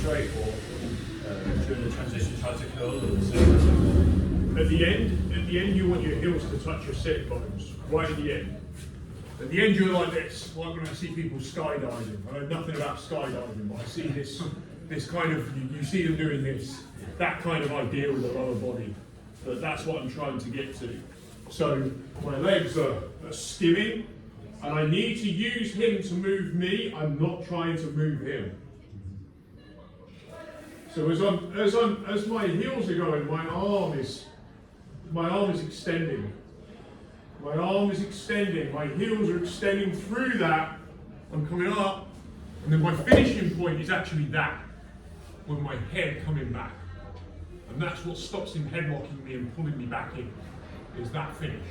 straight or during the transition try to curl and so At the end you want your heels to touch your sit bones, right at the end. At the end you're like this, like when I see people skydiving. I know nothing about skydiving, but I see this kind of, you see them doing this, that kind of idea with the lower body. But that's what I'm trying to get to. So my legs are skimming, and I need to use him to move me. I'm not trying to move him. So as my heels are going, my arm is extending. My arm is extending. My heels are extending through that. I'm coming up, and then my finishing point is actually that, with my head coming back. And that's what stops him headlocking me and pulling me back in, is that finish.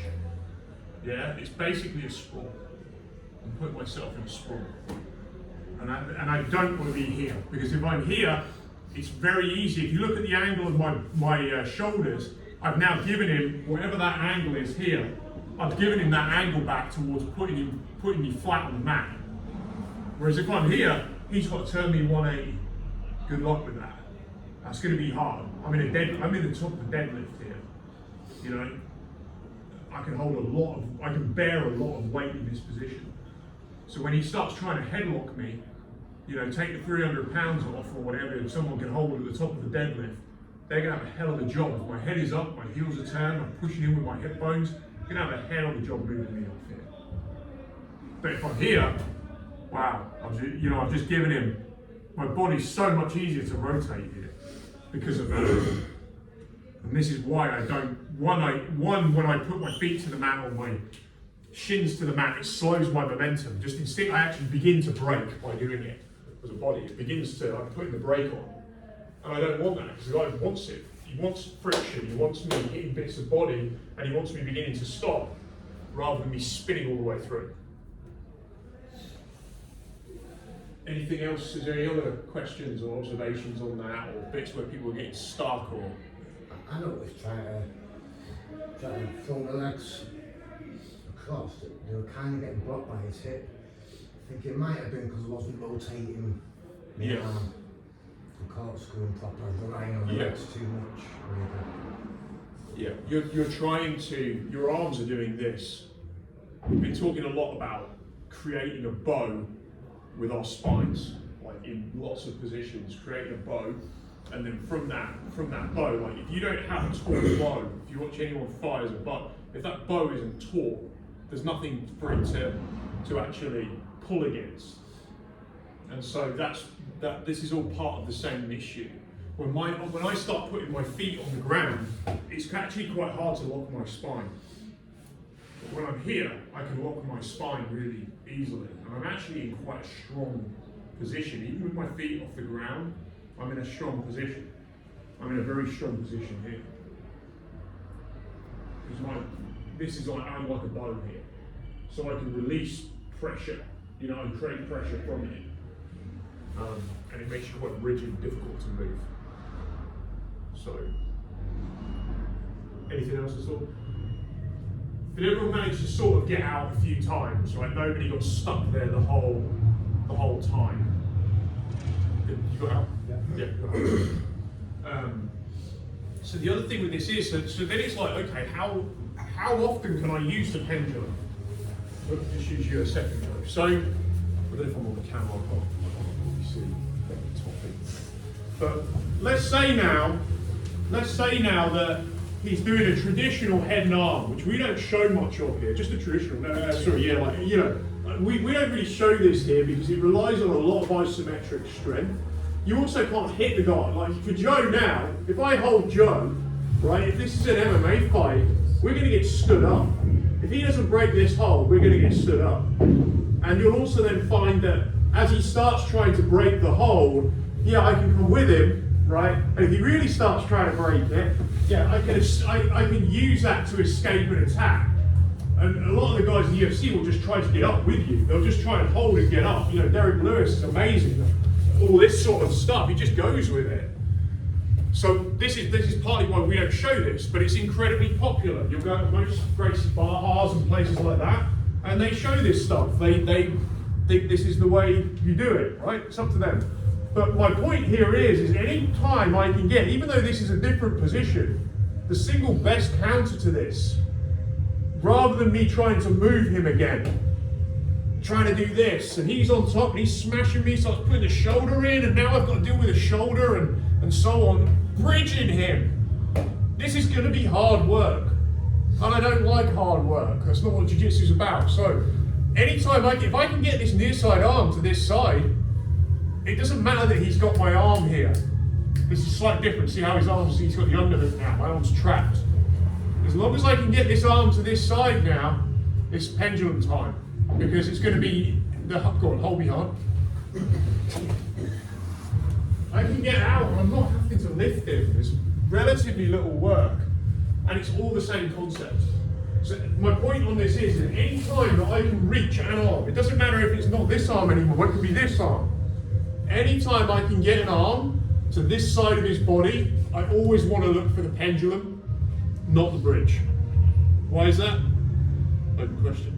Yeah, it's basically a sprawl. I'm putting myself in a sprawl. And I don't want to be here, because if I'm here, it's very easy. If you look at the angle of my shoulders, I've now given him, whatever that angle is here, I've given him that angle back towards putting me flat on the mat. Whereas if I'm here, he's got to turn me 180. Good luck with that. That's going to be hard. I'm in the top of the deadlift here. You know, I can bear a lot of weight in this position. So when he starts trying to headlock me, you know, take the 300 pounds off or whatever, and someone can hold it at the top of the deadlift, they're going to have a hell of a job. If my head is up, my heels are turned, I'm pushing in with my hip bones, they're going to have a hell of a job moving me off here. But if I'm here, wow, I've just given him, my body's so much easier to rotate here because of that. And this is why I don't, when I put my feet to the mat or my shins to the mat, it slows my momentum. Just instead, I actually begin to brake by doing it as a body. It begins to, I'm putting the brake on. And I don't want that, because the guy wants it. He wants friction, he wants me hitting bits of body, and he wants me beginning to stop, rather than me spinning all the way through. Anything else? Is there any other questions or observations on that, or bits where people are getting stuck? Or I always try to throw the legs across. They were kind of getting blocked by his hip. I think it might have been because I wasn't rotating my arm. The corkscrew properly, relying on the legs too much. Yeah, you're trying to, your arms are doing this. We've been talking a lot about creating a bow with our spines, like in lots of positions, creating a bow, and then from that bow, like if you don't have a taut bow, if you watch anyone fire as a bow, if that bow isn't taut, there's nothing for it to actually pull against. And so this is all part of the same issue. When I start putting my feet on the ground, it's actually quite hard to lock my spine. But when I'm here, I can lock my spine really easily. And I'm actually in quite a strong position. Even with my feet off the ground, I'm in a strong position. I'm in a very strong position here. I'm like a bow here. So I can release pressure, and create pressure from it. And it makes you quite rigid and difficult to move. So, anything else at all? Did everyone manage to sort of get out a few times, right? Nobody got stuck there the whole time. You got out? Yeah. So the other thing with this is, so then it's like, okay, how often can I use the pendulum? I'll just use you a second ago. So, I don't know if I'm on the camera, I can't really see the topic. But let's say now that he's doing a traditional head and arm, which we don't show much of here, just a traditional, we don't really show this here because it relies on a lot of isometric strength. You also can't hit the guy. Like for Joe now, if I hold Joe, right, if this is an MMA fight, we're going to get stood up. If he doesn't break this hold, we're going to get stood up. And you'll also then find that as he starts trying to break the hold, I can come with him, right? And if he really starts trying to break it, I can use that to escape an attack. And a lot of the guys in the UFC will just try to get up with you. They'll just try and hold and get up. Derek Lewis is amazing. All this sort of stuff, he just goes with it. So this is partly why we don't show this, but it's incredibly popular. You'll go to most great bars and places like that, and they show this stuff. They think this is the way you do it, right? It's up to them. But my point here is any time I can get, even though this is a different position, the single best counter to this, rather than me trying to move him again, trying to do this, and he's on top and he's smashing me, so I was putting the shoulder in, and now I've got to deal with the shoulder and so on, bridging him. This is going to be hard work, and I don't like hard work. That's not what jiu-jitsu is about. So anytime if I can get this near side arm to this side, it doesn't matter that he's got my arm here. This is slightly different. See how he's got the underhook now. My arm's trapped. As long as I can get this arm to this side now, it's pendulum time. Because it's going to be go on, hold me hard. I can get out and I'm not having to lift him. It's relatively little work. And it's all the same concept. So my point on this is that any time that I can reach an arm, it doesn't matter if it's not this arm anymore, it could be this arm. Anytime I can get an arm to this side of his body, I always want to look for the pendulum, not the bridge. Why is that? Open question.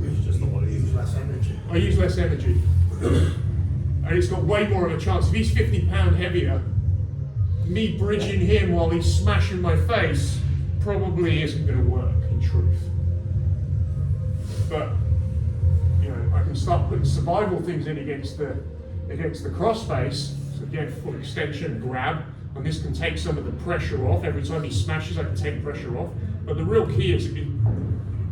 It's just not what it uses less energy. I use less energy. And it's got way more of a chance. If he's 50 pounds heavier, me bridging him while he's smashing my face probably isn't going to work, in truth. But I can start putting survival things in against the cross face. So again, foot extension, grab, and this can take some of the pressure off. Every time he smashes, I can take pressure off. But the real key is, it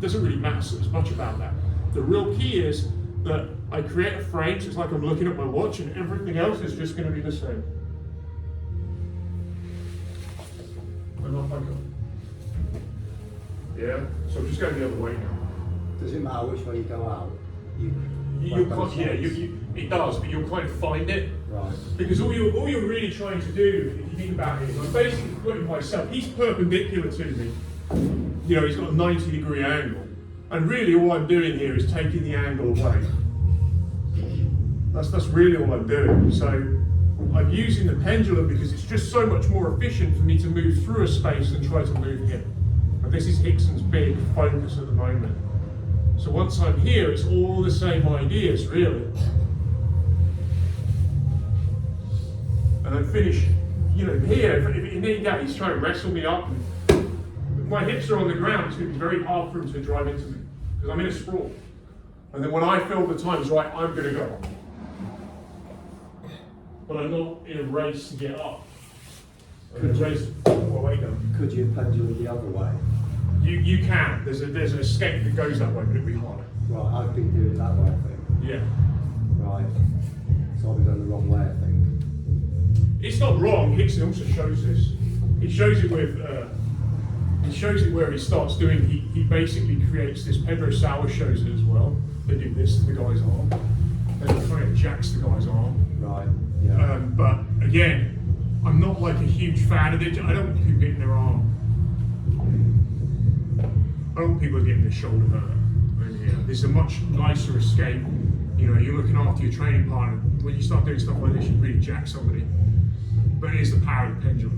doesn't really matter so much about that. The real key is that I create a frame, so it's like I'm looking at my watch, and everything else is just going to be the same. And off I go. Yeah, so I'm just going the other way now. Does it matter which way you go out? It does, but you'll kind of find it. Right. Because all you're really trying to do, if you think about it, is I'm basically putting myself, he's perpendicular to me. He's got a 90-degree angle. And really all I'm doing here is taking the angle away. That's really all I'm doing. So I'm using the pendulum because it's just so much more efficient for me to move through a space than try to move him. And this is Hickson's big focus at the moment. So once I'm here, it's all the same ideas, really. And I finish, here, if in any doubt he's trying to wrestle me up, and my hips are on the ground, it's going to be very hard for him to drive into me, because I'm in a sprawl. And then when I feel the time's right, I'm going to go. But I'm not in a race to get up. I'm in a race to away down. Could you pendulum the other way? You can. There's an escape that goes that way, but it'll be harder. Right, I've been doing it that way, I think. Yeah. Right. So I've been going the wrong way, I think. It's not wrong. Hickson also shows this. He shows it with. He shows it where he starts doing. He basically creates this. Pedro Sauer shows it as well. They do this to the guy's arm. Then he kind of jacks the guy's arm. Right. Yeah. But again, I'm not like a huge fan of it. I don't want people getting their arm. I don't want people getting their shoulder hurt. This is a much nicer escape. You're looking after your training partner. When you start doing stuff like this, you really jack somebody. But it is the power of the pendulum.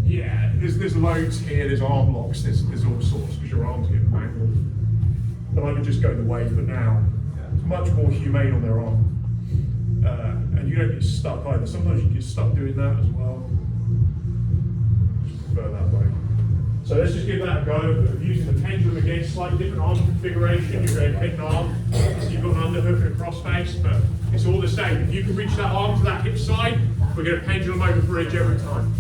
Yeah, there's loads here, there's arm locks, there's all sorts, because your arms get mangled. But I would just go the way for now. It's much more humane on their arm. And you don't get stuck either. Sometimes you get stuck doing that as well. Just prefer that way. So let's just give that a go. Using the pendulum again, slightly different arm configuration. You're going head and arm. So you've got an underhook and a crossface, but it's all the same. If you can reach that arm to that hip side, we're going to pendulum over bridge every time.